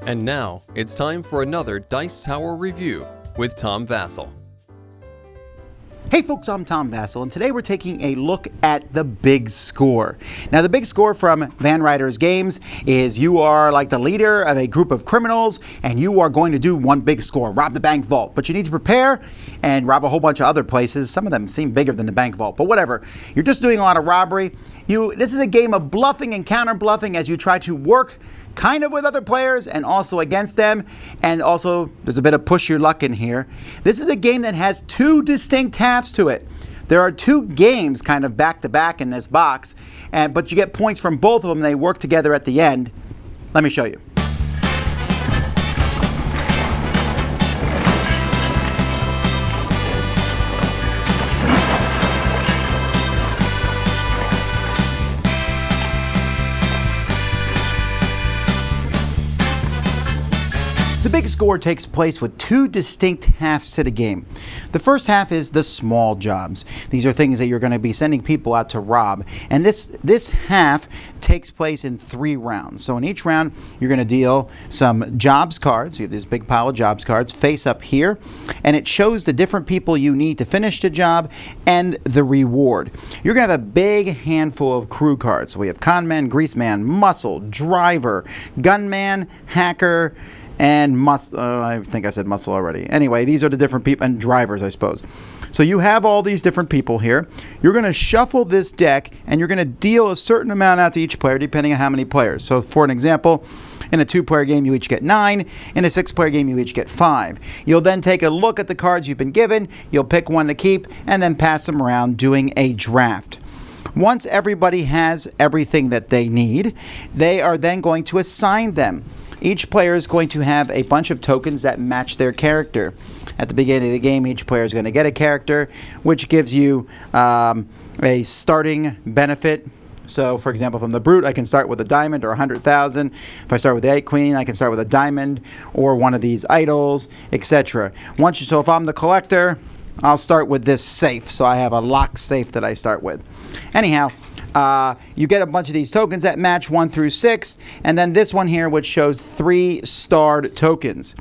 And now, it's time for another Dice Tower review with Tom Vasel. Hey folks, I'm Tom Vasel, and today we're taking a look at the big score. Now, the big score from Ryder Games is you are like the leader of a group of criminals, and you are going to do one big score, rob the bank vault. But you need to prepare and rob a whole bunch of other places. Some of them seem bigger than the bank vault, but whatever. You're just doing a lot of robbery. This is a game of bluffing and counter-bluffing as you try to work kind of with other players and also against them, and also there's a bit of push your luck in here. This is a game that has two distinct halves to it. There are two games kind of back to back in this box, but you get points from both of them. They work together at the end. Let me show you. The big score takes place with two distinct halves to the game. The first half is the small jobs. These are things that you're going to be sending people out to rob. And this half takes place in 3 rounds. So in each round, you're going to deal some jobs cards. You have this big pile of jobs cards face up here. And it shows the different people you need to finish the job and the reward. You're going to have a big handful of crew cards. So we have conman, greaseman, muscle, driver, gunman, hacker, and I think I said muscle already. Anyway, these are the different people, and drivers, I suppose. So you have all these different people here. You're going to shuffle this deck, and you're going to deal a certain amount out to each player, depending on how many players. So for an example, in a 2-player game, you each get 9. In a 6-player game, you each get 5. You'll then take a look at the cards you've been given. You'll pick one to keep, and then pass them around doing a draft. Once everybody has everything that they need, they are then going to assign them. Each player is going to have a bunch of tokens that match their character. At the beginning of the game, each player is going to get a character, which gives you a starting benefit. So, for example, from the Brute, I can start with a diamond or 100,000. If I start with the 8 Queen, I can start with a diamond or one of these idols, etc. So if I'm the collector, I'll start with this safe. So I have a lock safe that I start with. Anyhow, you get a bunch of these tokens that match 1 through 6, and then this one here, which shows 3 starred tokens.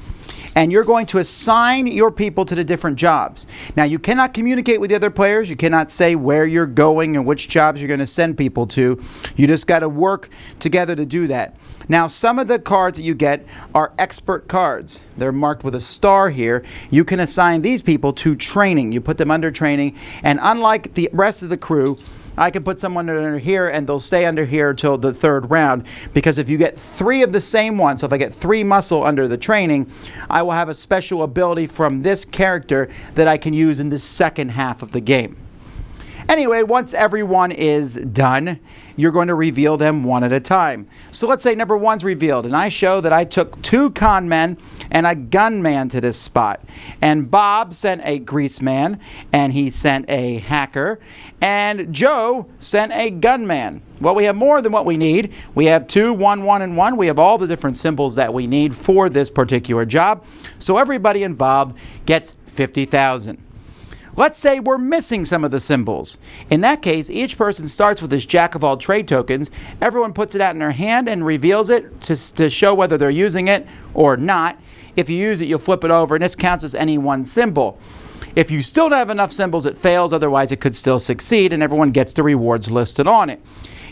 And you're going to assign your people to the different jobs. Now, you cannot communicate with the other players. You cannot say where you're going and which jobs you're going to send people to. You just got to work together to do that. Now, some of the cards that you get are expert cards. They're marked with a star here. You can assign these people to training. You put them under training, and unlike the rest of the crew, I can put someone under here and they'll stay under here until the 3rd round, because if you get 3 of the same one, so if I get 3 muscle under the training, I will have a special ability from this character that I can use in the second half of the game. Anyway, once everyone is done, you're going to reveal them one at a time. So let's say number 1's revealed, and I show that I took 2 con men and a gunman to this spot. And Bob sent a greaseman, and he sent a hacker, and Joe sent a gunman. Well, we have more than what we need. We have 2, 1, 1, and 1. We have all the different symbols that we need for this particular job. So everybody involved gets 50,000. Let's say we're missing some of the symbols. In that case, each person starts with this jack of all trade tokens. Everyone puts it out in their hand and reveals it to show whether they're using it or not. If you use it, you'll flip it over, and this counts as any one symbol. If you still don't have enough symbols, it fails. Otherwise, it could still succeed, and everyone gets the rewards listed on it.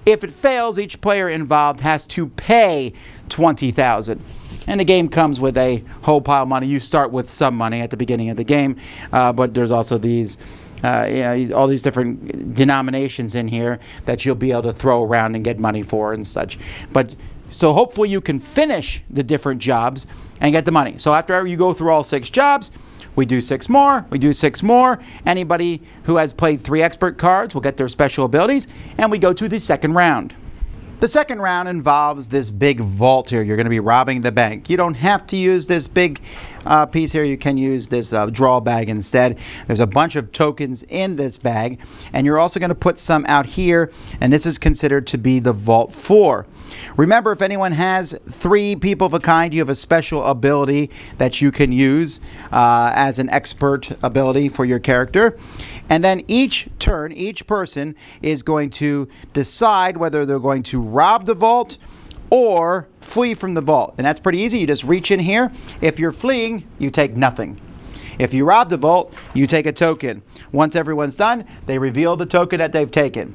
If it fails, each player involved has to pay 20,000. And the game comes with a whole pile of money. You start with some money at the beginning of the game, but there's also these, all these different denominations in here that you'll be able to throw around and get money for and such. So hopefully you can finish the different jobs and get the money. So after you go through all 6 jobs, we do 6 more, we do 6 more. Anybody who has played 3 expert cards will get their special abilities, and we go to the 2nd round. The 2nd round involves this big vault here. You're going to be robbing the bank. You don't have to use this big piece here. You can use this draw bag instead. There's a bunch of tokens in this bag, and you're also going to put some out here, and this is considered to be the vault 4. Remember, if anyone has 3 people of a kind, you have a special ability that you can use as an expert ability for your character. And then each turn, each person is going to decide whether they're going to rob the vault or flee from the vault. And that's pretty easy. You just reach in here. If you're fleeing, you take nothing. If you rob the vault, you take a token. Once everyone's done, they reveal the token that they've taken.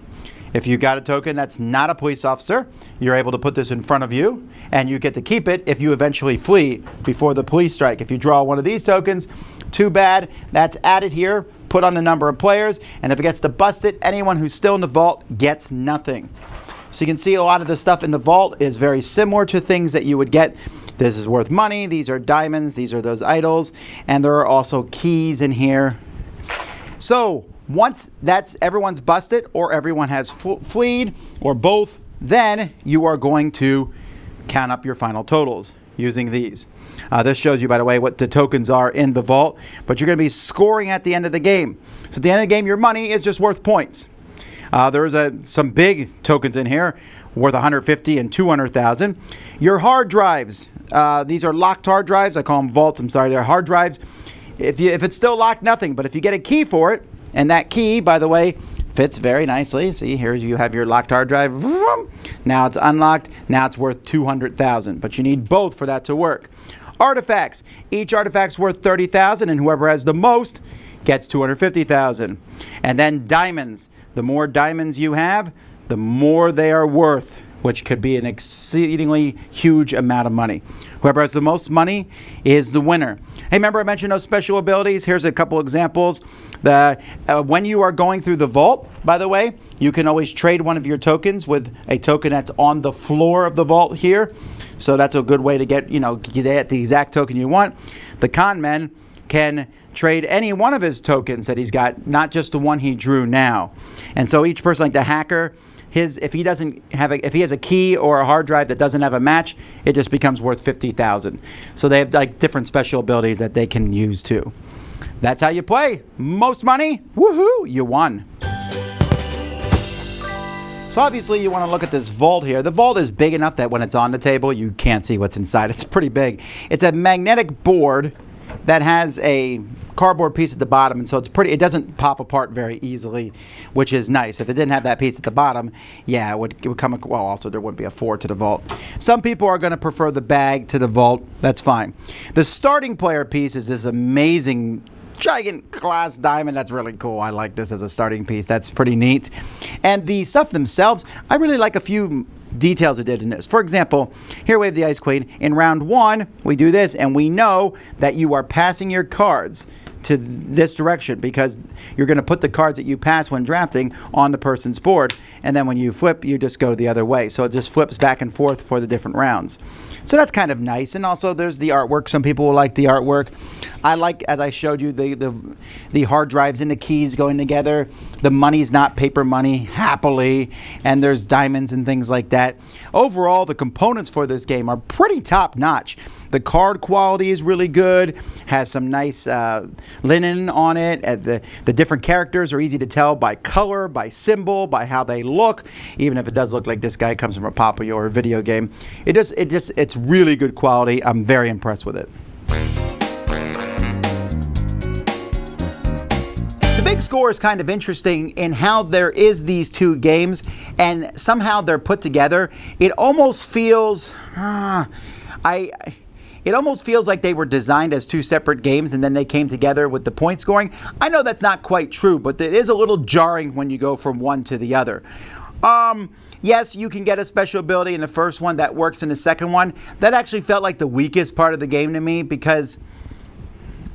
If you got a token that's not a police officer, you're able to put this in front of you, and you get to keep it if you eventually flee before the police strike. If you draw one of these tokens, too bad. That's added here, put on the number of players, and if it gets to bust it, anyone who's still in the vault gets nothing. So you can see a lot of the stuff in the vault is very similar to things that you would get. This is worth money. These are diamonds. These are those idols. And there are also keys in here. So once everyone's busted or everyone has fleed or both, then you are going to count up your final totals using these. This shows you, by the way, what the tokens are in the vault. But you're going to be scoring at the end of the game. So at the end of the game, your money is just worth points. There's some big tokens in here worth 150 and 200,000. Your hard drives, these are locked hard drives. I call them vaults. I'm sorry, they're hard drives. If it's still locked, nothing. But if you get a key for it, and that key, by the way, fits very nicely. See, here you have your locked hard drive. Now it's unlocked. Now it's worth 200,000. But you need both for that to work. Artifacts. Each artifact's worth 30,000, and whoever has the most gets 250,000. And then diamonds. The more diamonds you have, the more they are worth, which could be an exceedingly huge amount of money. Whoever has the most money is the winner. Hey, remember I mentioned those special abilities? Here's a couple examples. When you are going through the vault, by the way, you can always trade one of your tokens with a token that's on the floor of the vault here. So that's a good way to get the exact token you want. The con man can trade any one of his tokens that he's got, not just the one he drew now. And so each person, like the hacker, if he has a key or a hard drive that doesn't have a match, it just becomes worth 50,000. So they have like different special abilities that they can use too. That's how you play. Most money, woohoo, you won. So obviously you want to look at this vault here. The vault is big enough that when it's on the table, you can't see what's inside. It's pretty big. It's a magnetic board that has a cardboard piece at the bottom, and so it doesn't pop apart very easily, which is nice. If it didn't have that piece at the bottom, yeah, it would come, well, also there wouldn't be a 4 to the vault. Some people are going to prefer the bag to the vault. That's fine. The starting player piece is this amazing giant glass diamond. That's really cool. I like this as a starting piece. That's pretty neat. And the stuff themselves, I really like a few details it did in this. For example, here we have the Ice Queen. In round 1, we do this, and we know that you are passing your cards to this direction because you're going to put the cards that you pass when drafting on the person's board, and then when you flip, you just go the other way. So it just flips back and forth for the different rounds. So that's kind of nice. And also there's the artwork. Some people will like the artwork. I like, as I showed you, the hard drives and the keys going together. The money's not paper money, happily, and there's diamonds and things like that. Overall, the components for this game are pretty top notch. The card quality is really good, has some nice linen on it. The different characters are easy to tell by color, by symbol, by how they look. Even if it does look like this guy comes from a popular video game, it's really good quality. I'm very impressed with it. The big score is kind of interesting in how there is these two games, and somehow they're put together. It almost feels, it almost feels like they were designed as two separate games and then they came together with the point scoring. I know that's not quite true, but it is a little jarring when you go from one to the other. Yes, you can get a special ability in the first one that works in the second one. That actually felt like the weakest part of the game to me because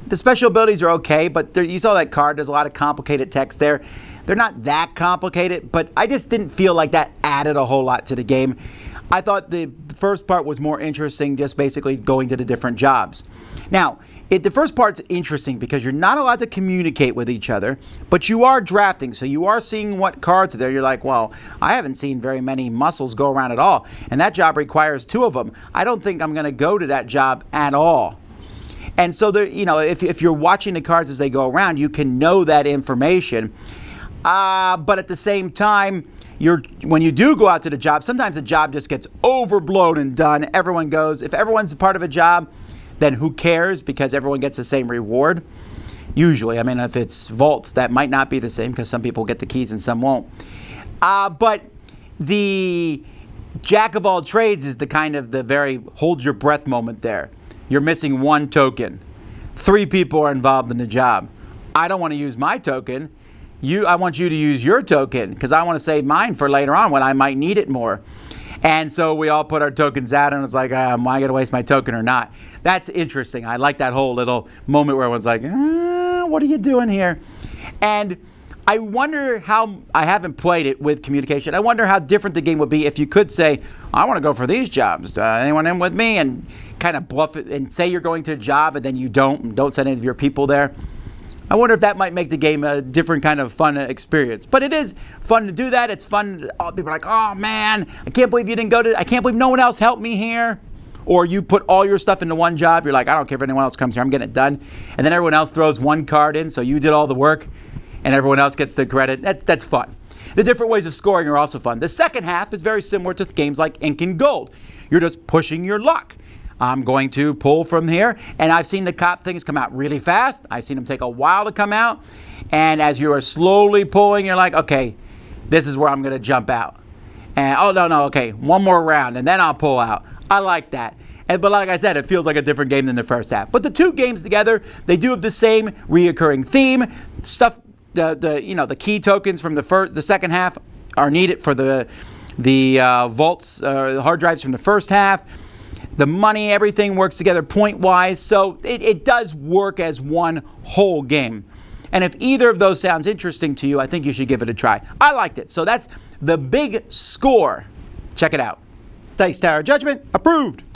the special abilities are okay, but you saw that card. There's a lot of complicated text there. They're not that complicated, but I just didn't feel like that added a whole lot to the game. I thought the first part was more interesting, just basically going to the different jobs. Now, the first part's interesting because you're not allowed to communicate with each other, but you are drafting, so you are seeing what cards are there. You're like, well, I haven't seen very many muscles go around at all, and that job requires 2 of them. I don't think I'm going to go to that job at all. And so, if you're watching the cards as they go around, you can know that information. But at the same time, when you do go out to the job, sometimes the job just gets overblown and done. Everyone goes. If everyone's a part of a job, then who cares because everyone gets the same reward. Usually, I mean, if it's vaults, that might not be the same because some people get the keys and some won't. But the Jack of all trades is the very hold your breath moment there. You're missing one token. 3 people are involved in the job. I don't want to use my token. I want you to use your token because I want to save mine for later on when I might need it more. And so we all put our tokens out, and it's like, am I going to waste my token or not? That's interesting. I like that whole little moment where everyone's like, what are you doing here? And I wonder how, I haven't played it with communication, I wonder how different the game would be if you could say, I want to go for these jobs. Anyone in with me? And kind of bluff it and say you're going to a job and then you don't send any of your people there. I wonder if that might make the game a different kind of fun experience. But it is fun to do that. It's fun. People are like, oh man, I can't believe you didn't go to, I can't believe no one else helped me here. Or you put all your stuff into one job. You're like, I don't care if anyone else comes here. I'm getting it done. And then everyone else throws one card in. So you did all the work and everyone else gets the credit. That's fun. The different ways of scoring are also fun. The second half is very similar to games like Ink and Gold. You're just pushing your luck. I'm going to pull from here. And I've seen the cop things come out really fast. I've seen them take a while to come out. And as you are slowly pulling, you're like, okay, this is where I'm going to jump out. And oh, no, okay, one more round and then I'll pull out. I like that. But like I said, it feels like a different game than the first half. But the two games together, they do have the same reoccurring theme. Stuff, the key tokens from the second half are needed for the vaults, the hard drives from the first half. The money, everything works together point-wise, so it does work as one whole game. And if either of those sounds interesting to you, I think you should give it a try. I liked it. So that's The Big Score. Check it out. Dice Tower Judgment approved.